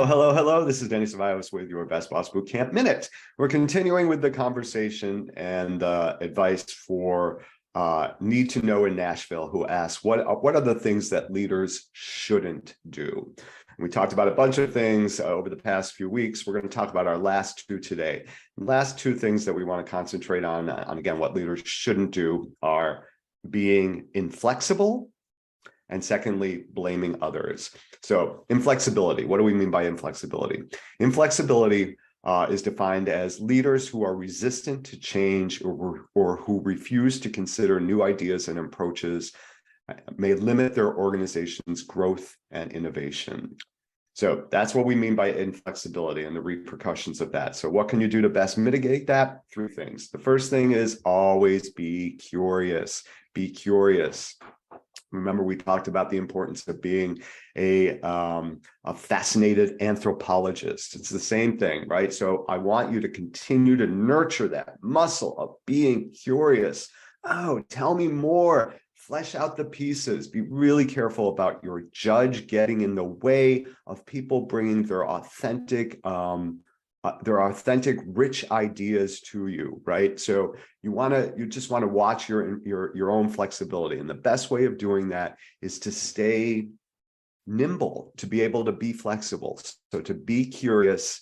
Hello. This is Ceballos with your Best Boss Bootcamp Minute. We're continuing with the conversation and advice for Need to Know in Nashville, who asks, what are the things that leaders shouldn't do? And we talked about a bunch of things over the past few weeks. We're going to talk about our last two today. The last two things that we want to concentrate on again, what leaders shouldn't do are being inflexible, and secondly, blaming others. So inflexibility, what do we mean by inflexibility? Inflexibility is defined as leaders who are resistant to change or who refuse to consider new ideas and approaches may limit their organization's growth and innovation. So that's what we mean by inflexibility and the repercussions of that. So what can you do to best mitigate that? Three things. The first thing is always be curious. Be curious. Remember, we talked about the importance of being a fascinated anthropologist. It's the same thing, right? So I want you to continue to nurture that muscle of being curious. Oh, tell me more. Flesh out the pieces. Be really careful about your judge getting in the way of people bringing their authentic, rich ideas to you, right? So you just want to watch your own flexibility. And the best way of doing that is to stay nimble, to be able to be flexible. So to be curious,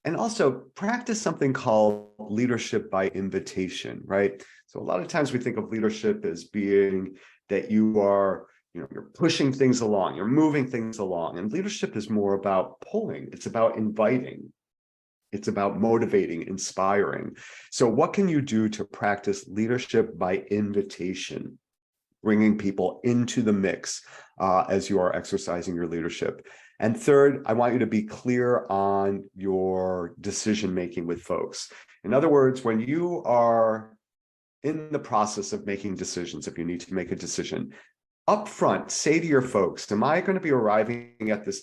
and also practice something called leadership by invitation, right? So a lot of times we think of leadership as being that you're pushing things along, you're moving things along. And leadership is more about pulling. It's about inviting. It's about motivating, inspiring. So what can you do to practice leadership by invitation, bringing people into the mix as you are exercising your leadership? And third, I want you to be clear on your decision-making with folks. In other words, when you are in the process of making decisions, if you need to make a decision, upfront, say to your folks, are we going to be arriving at this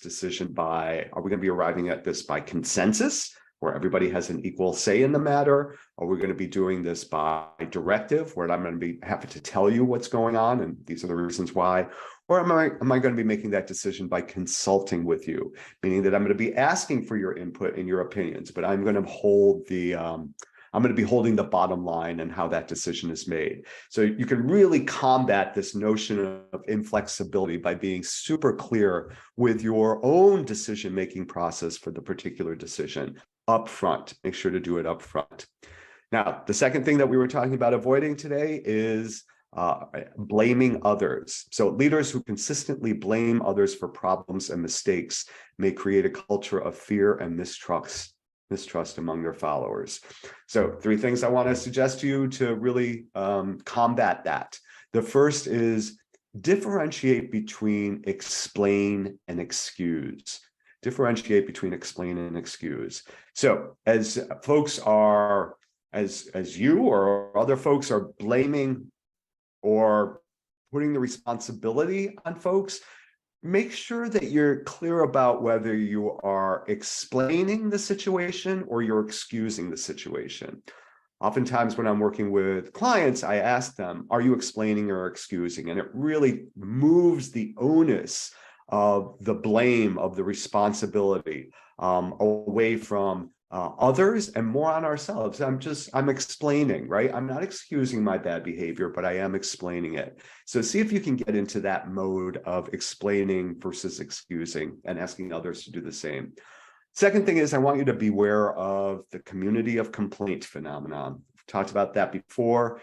by consensus, where everybody has an equal say in the matter? Are we going to be doing this by directive, where I'm going to be happy to tell you what's going on and these are the reasons why? Or am I going to be making that decision by consulting with you, meaning that I'm going to be asking for your input and your opinions, but I'm going to be holding the bottom line and how that decision is made. So you can really combat this notion of inflexibility by being super clear with your own decision-making process for the particular decision up front. Make sure to do it up front. Now, the second thing that we were talking about avoiding today is blaming others. So leaders who consistently blame others for problems and mistakes may create a culture of fear and mistrust among their followers. So three things I want to suggest to you to really combat that. The first is differentiate between explain and excuse. Differentiate between explain and excuse. So as you or other folks are blaming or putting the responsibility on folks, make sure that you're clear about whether you are explaining the situation or you're excusing the situation. Oftentimes when I'm working with clients, I ask them, are you explaining or excusing? And it really moves the onus of the blame, of the responsibility away from others and more on ourselves. I'm explaining, right? I'm not excusing my bad behavior, but I am explaining it. So see if you can get into that mode of explaining versus excusing and asking others to do the same. Second thing is I want you to beware of the community of complaint phenomenon. We've talked about that before.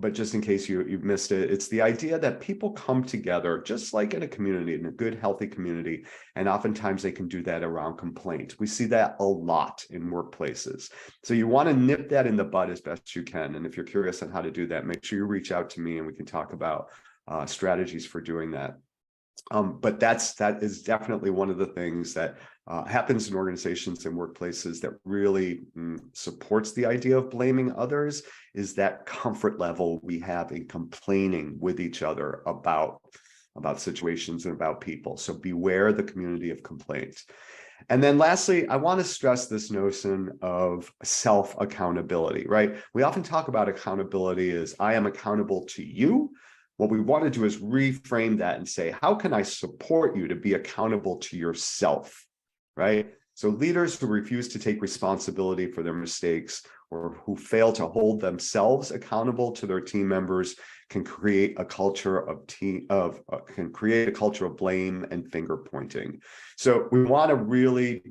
But just in case you've missed it, it's the idea that people come together just like in a community, in a good, healthy community, and oftentimes they can do that around complaint. We see that a lot in workplaces. So you want to nip that in the bud as best you can. And if you're curious on how to do that, make sure you reach out to me and we can talk about strategies for doing that. But that is definitely one of the things that happens in organizations and workplaces that really supports the idea of blaming others, is that comfort level we have in complaining with each other about situations and about people. So beware the community of complaints. And then lastly, I want to stress this notion of self-accountability, right? We often talk about accountability as I am accountable to you. What we want to do is reframe that and say, how can I support you to be accountable to yourself? right? So leaders who refuse to take responsibility for their mistakes or who fail to hold themselves accountable to their team members can create a culture of blame and finger pointing. So we want to really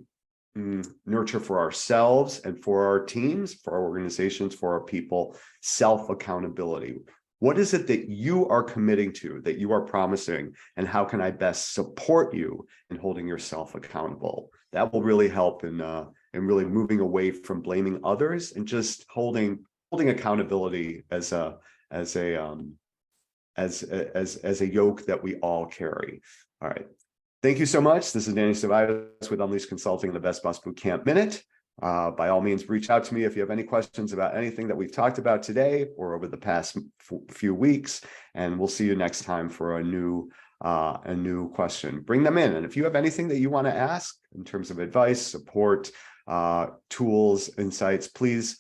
nurture for ourselves and for our teams, for our organizations, for our people, self-accountability. What is it that you are committing to, that you are promising, and how can I best support you in holding yourself accountable? That will really help in really moving away from blaming others and just holding accountability as a yoke that we all carry. All right. Thank you so much. This is Danny Ceballos with Unleash Consulting and the Best Boss Bootcamp Minute. By all means, reach out to me if you have any questions about anything that we've talked about today or over the past few weeks, and we'll see you next time for a new question. Bring them in, and if you have anything that you want to ask in terms of advice, support, tools, insights, please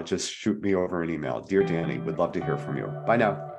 just shoot me over an email. Dear Danny, would love to hear from you. Bye now.